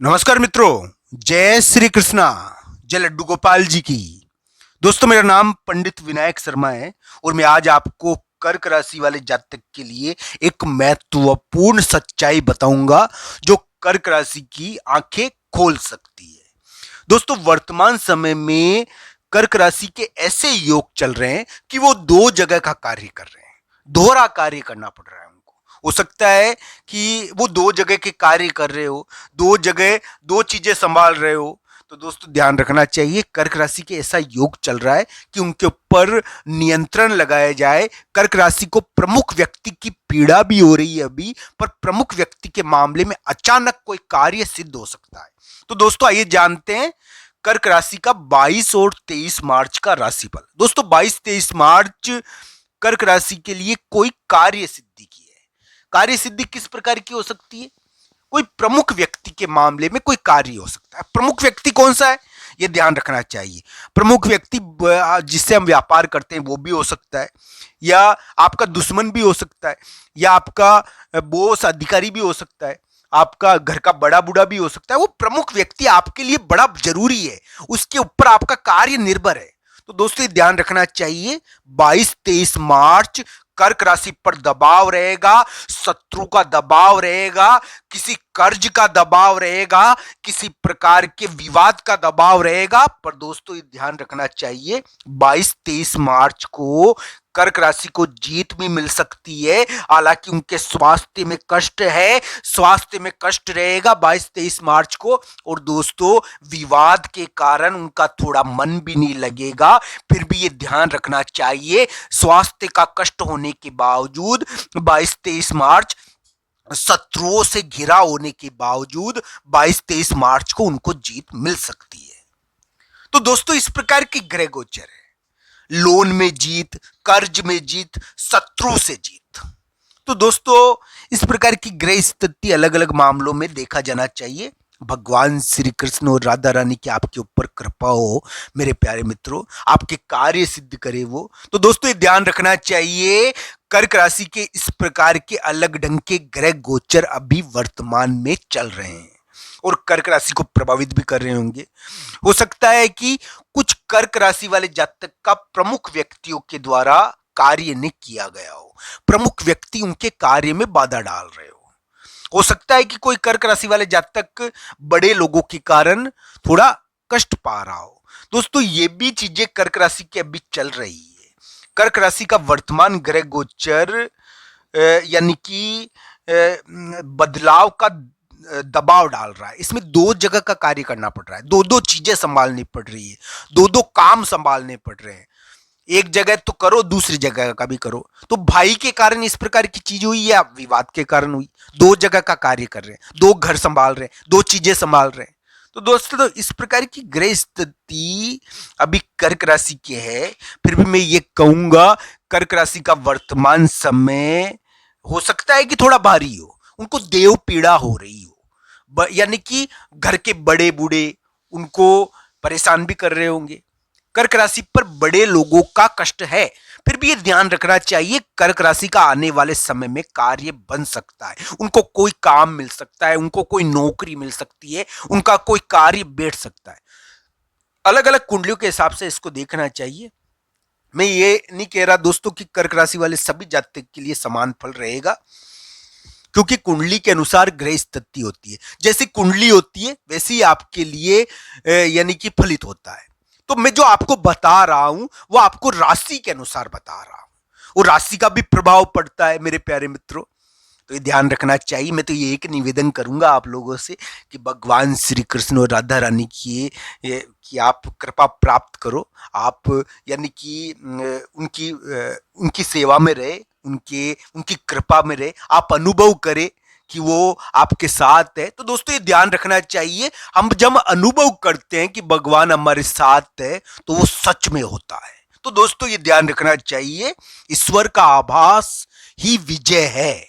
नमस्कार मित्रों, जय श्री कृष्णा, जय लड्डू गोपाल जी की। दोस्तों, मेरा नाम पंडित विनायक शर्मा है और मैं आज आपको कर्क राशि वाले जातक के लिए एक महत्वपूर्ण सच्चाई बताऊंगा जो कर्क राशि की आंखें खोल सकती है। दोस्तों, वर्तमान समय में कर्क राशि के ऐसे योग चल रहे हैं कि वो दो जगह का कार्य कर रहे हैं, दोहरा कार्य करना पड़ रहा है उनको। हो सकता है कि वो दो जगह के कार्य कर रहे हो, दो जगह दो चीजें संभाल रहे हो। तो दोस्तों, ध्यान रखना चाहिए, कर्क राशि के ऐसा योग चल रहा है कि उनके ऊपर नियंत्रण लगाया जाए। कर्क राशि को प्रमुख व्यक्ति की पीड़ा भी हो रही है अभी, पर प्रमुख व्यक्ति के मामले में अचानक कोई कार्य सिद्ध हो सकता है। तो दोस्तों, आइए जानते हैं कर्क राशि का 22 और 23 मार्च का राशिफल। दोस्तों, 22-23 मार्च कर्क राशि के लिए कोई कार्य सिद्धि की है। कार्य सिद्धि किस प्रकार की हो सकती है? कोई प्रमुख व्यक्ति के मामले में कोई कार्य हो सकता है। प्रमुख व्यक्ति कौन सा है, यह ध्यान रखना चाहिए। प्रमुख व्यक्ति जिससे हम व्यापार करते हैं वो भी हो सकता है, या आपका दुश्मन भी हो सकता है, या आपका बॉस अधिकारी भी हो सकता है, आपका घर का बड़ा बूढ़ा भी हो सकता है। वो प्रमुख व्यक्ति आपके लिए बड़ा जरूरी है, उसके ऊपर आपका कार्य निर्भर है। तो दोस्तों, ये ध्यान रखना चाहिए, 22-23 मार्च कर्क राशि पर दबाव रहेगा, शत्रु का दबाव रहेगा, किसी कर्ज का दबाव रहेगा, किसी प्रकार के विवाद का दबाव रहेगा। पर दोस्तों, ये ध्यान रखना चाहिए, 22-23 मार्च को कर्क राशि को जीत भी मिल सकती है। हालांकि उनके स्वास्थ्य में कष्ट है, स्वास्थ्य में कष्ट रहेगा 22-23 मार्च को। और दोस्तों, विवाद के कारण उनका थोड़ा मन भी नहीं लगेगा। फिर भी ये ध्यान रखना चाहिए, स्वास्थ्य का कष्ट होने के बावजूद 22-23 मार्च, शत्रुओं से घिरा होने के बावजूद 22-23 मार्च को उनको जीत मिल सकती है। तो दोस्तों, इस प्रकार के ग्रह गोचर है, लोन में जीत, कर्ज में जीत, शत्रु से जीत। तो दोस्तों, इस प्रकार की ग्रह स्थिति अलग अलग मामलों में देखा जाना चाहिए। भगवान श्री कृष्ण और राधा रानी की आपके ऊपर कृपा हो मेरे प्यारे मित्रों, आपके कार्य सिद्ध करे वो। तो दोस्तों, ये ध्यान रखना चाहिए, कर्क राशि के इस प्रकार के अलग ढंग के ग्रह गोचर अभी वर्तमान में चल रहे हैं और कर्क राशि को प्रभावित भी कर रहे होंगे। हो सकता है कि कुछ कर्क राशि वाले जातक का प्रमुख व्यक्तियों के द्वारा कार्य नहीं किया गया हो, प्रमुख व्यक्ति उनके कार्य में बाधा डाल रहे हो सकता है कि कोई कर्क राशि वाले जातक बड़े लोगों के कारण थोड़ा कष्ट पा रहा हो। दोस्तों, ये भी चीजें कर्क राशि की अभी चल रही है। कर्क राशि का वर्तमान ग्रह गोचर यानी कि बदलाव का दबाव डाल रहा है। इसमें दो जगह का कार्य करना पड़ रहा है, दो दो चीजें संभालनी पड़ रही है, दो दो काम संभालने पड़ रहे हैं। एक जगह तो करो, दूसरी जगह का भी करो। तो भाई के कारण इस प्रकार की चीज हुई या विवाद के कारण हुई, दो जगह का कार्य कर रहे हैं, दो घर संभाल रहे हैं, दो चीजें संभाल रहे हैं। तो दोस्तों, तो इस प्रकार की ग्रह स्थिति अभी कर्क राशि के है। फिर भी मैं ये कहूंगा, कर्क राशि का वर्तमान समय हो सकता है कि थोड़ा भारी हो, उनको देव पीड़ा हो रही हो, यानी कि घर के बड़े बूढ़े उनको परेशान भी कर रहे होंगे। कर्क राशि पर बड़े लोगों का कष्ट है। फिर भी ये ध्यान रखना चाहिए, कर्क राशि का आने वाले समय में कार्य बन सकता है, उनको कोई काम मिल सकता है, उनको कोई नौकरी मिल सकती है, उनका कोई कार्य बैठ सकता है। अलग अलग कुंडलियों के हिसाब से इसको देखना चाहिए। मैं ये नहीं कह रहा दोस्तों कि कर्क राशि वाले सभी जातक के लिए समान फल रहेगा, क्योंकि कुंडली के अनुसार ग्रह स्थिति होती है। जैसी कुंडली होती है वैसी आपके लिए यानी कि फलित होता है। तो मैं जो आपको बता रहा हूं वो आपको राशि के अनुसार बता रहा हूं, और राशि का भी प्रभाव पड़ता है मेरे प्यारे मित्रों। तो ये ध्यान रखना चाहिए। मैं तो ये एक निवेदन करूंगा आप लोगों से कि भगवान श्री कृष्ण और राधा रानी की कि आप कृपा प्राप्त करो, आप यानी कि उनकी सेवा में रहे, उनके उनकी कृपा में रहे, आप अनुभव करें कि वो आपके साथ है। तो दोस्तों, ये ध्यान रखना चाहिए, हम जब अनुभव करते हैं कि भगवान हमारे साथ है तो वो सच में होता है। तो दोस्तों, ये ध्यान रखना चाहिए, ईश्वर का आभास ही विजय है।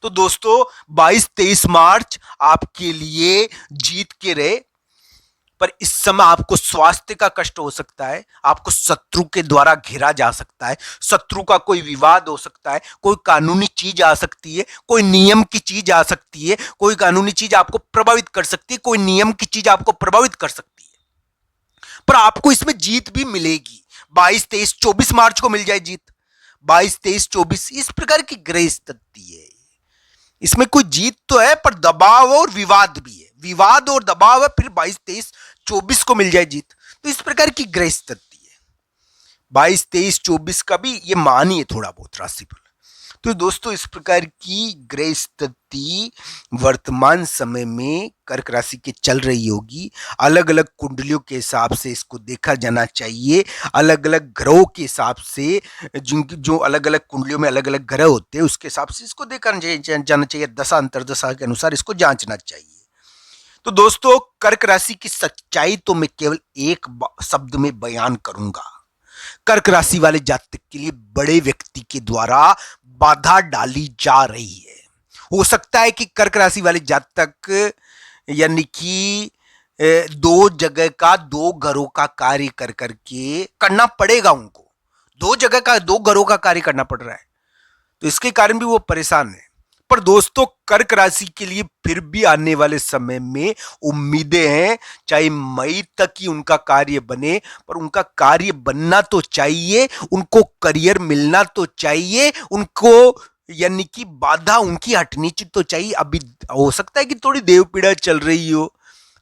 तो दोस्तों, 22-23 मार्च आपके लिए जीत के रहे। पर इस समय आपको स्वास्थ्य का कष्ट हो सकता है, आपको शत्रु के द्वारा घेरा जा सकता है, शत्रु का कोई विवाद हो सकता है, कोई कानूनी चीज आ सकती है, कोई नियम की चीज आ सकती है, कोई कानूनी चीज आपको प्रभावित कर सकती है, कोई नियम की चीज आपको प्रभावित कर सकती है, पर आपको इसमें जीत भी मिलेगी। 22, 23, 24 मार्च को मिल जाए जीत। 22, 23, 24 इस प्रकार की ग्रह स्थिति है। इसमें कोई जीत तो है, पर दबाव और विवाद भी है, विवाद और दबाव है, फिर 22, 23, 24 को मिल जाए जीत। तो इस प्रकार की ग्रह स्थिति है। 22, 23, 24 का भी ये मानिए थोड़ा बहुत राशिफल। तो दोस्तों इस प्रकार की ग्रह स्थिति वर्तमान समय में कर्क राशि के चल रही होगी। अलग अलग कुंडलियों के हिसाब से इसको देखा जाना चाहिए, अलग अलग ग्रहों के हिसाब से, जिनकी जो अलग अलग कुंडलियों में अलग अलग ग्रह होते हैं उसके हिसाब से इसको देखा जाना चाहिए। दशा अंतरदशा के अनुसार इसको जांचना चाहिए। तो दोस्तों कर्क राशि की सच्चाई तो मैं केवल एक शब्द में बयान करूंगा। कर्क राशि वाले जातक के लिए बड़े व्यक्ति के द्वारा बाधा डाली जा रही है। हो सकता है कि कर्क राशि वाले जातक यानी कि दो जगह का, दो घरों का कार्य कर करके करना पड़ेगा उनको। दो जगह का, दो घरों का कार्य करना पड़ रहा है, तो इसके कारण भी वो परेशान है। पर दोस्तों कर्क राशि के लिए फिर भी आने वाले समय में उम्मीदें हैं। चाहे मई तक ही उनका कार्य बने, पर उनका कार्य बनना तो चाहिए, उनको करियर मिलना तो चाहिए, उनको यानी कि बाधा उनकी हटनी तो चाहिए। अभी हो सकता है कि थोड़ी देव पीड़ा चल रही हो।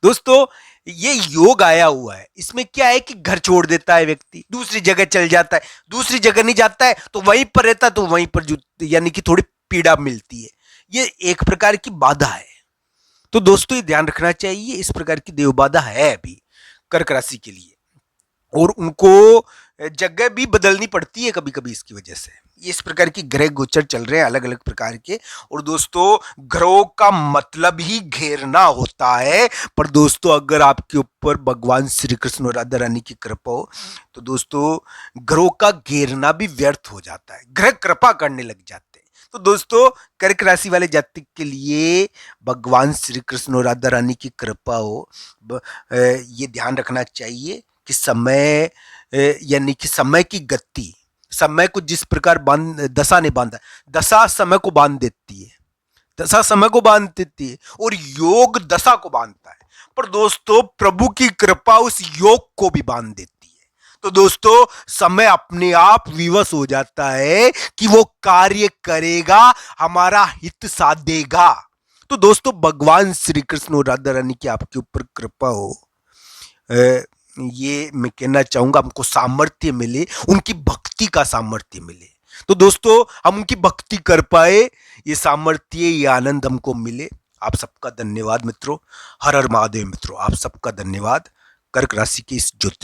दोस्तों ये योग आया हुआ है, इसमें क्या है कि घर छोड़ देता है व्यक्ति, दूसरी जगह चल जाता है, दूसरी जगह नहीं जाता है तो वहीं पर रहता, तो वहीं पर यानी कि थोड़ी पीड़ा मिलती है। ये एक प्रकार की बाधा है। तो दोस्तों ये ध्यान रखना चाहिए, इस प्रकार की देव बाधा है अभी कर्क राशि के लिए, और उनको जगह भी बदलनी पड़ती है कभी कभी इसकी वजह से। इस प्रकार की ग्रह गोचर चल रहे हैं अलग अलग प्रकार के। और दोस्तों ग्रहों का मतलब ही घेरना होता है, पर दोस्तों अगर आपके ऊपर भगवान श्री कृष्ण और राधा रानी की कृपा हो तो दोस्तों ग्रहों का घेरना भी व्यर्थ हो जाता है, ग्रह कृपा करने लग जाते हैं। तो दोस्तों कर्क राशि वाले जातक के लिए भगवान श्री कृष्ण और राधा रानी की कृपा हो, ये ध्यान रखना चाहिए कि समय यानी कि समय की गति, समय को जिस प्रकार दशा ने बांधा, दशा समय को बांध देती है, दशा समय को बांध देती है, और योग दशा को बांधता है। पर दोस्तों प्रभु की कृपा उस योग को भी बांध देती है। तो दोस्तों समय अपने आप विवश हो जाता है कि वो कार्य करेगा, हमारा हित साधेगा। तो दोस्तों भगवान श्री कृष्ण और राधा रानी की आपके ऊपर कृपा हो, ये मैं कहना चाहूंगा, हमको सामर्थ्य मिले, उनकी भक्ति का सामर्थ्य मिले। तो दोस्तों हम उनकी भक्ति कर पाए, ये सामर्थ्य, ये आनंद हमको मिले। आप सबका धन्यवाद मित्रों। हर हर महादेव मित्रों, आप सबका धन्यवाद। कर्क राशि की इस ज्योति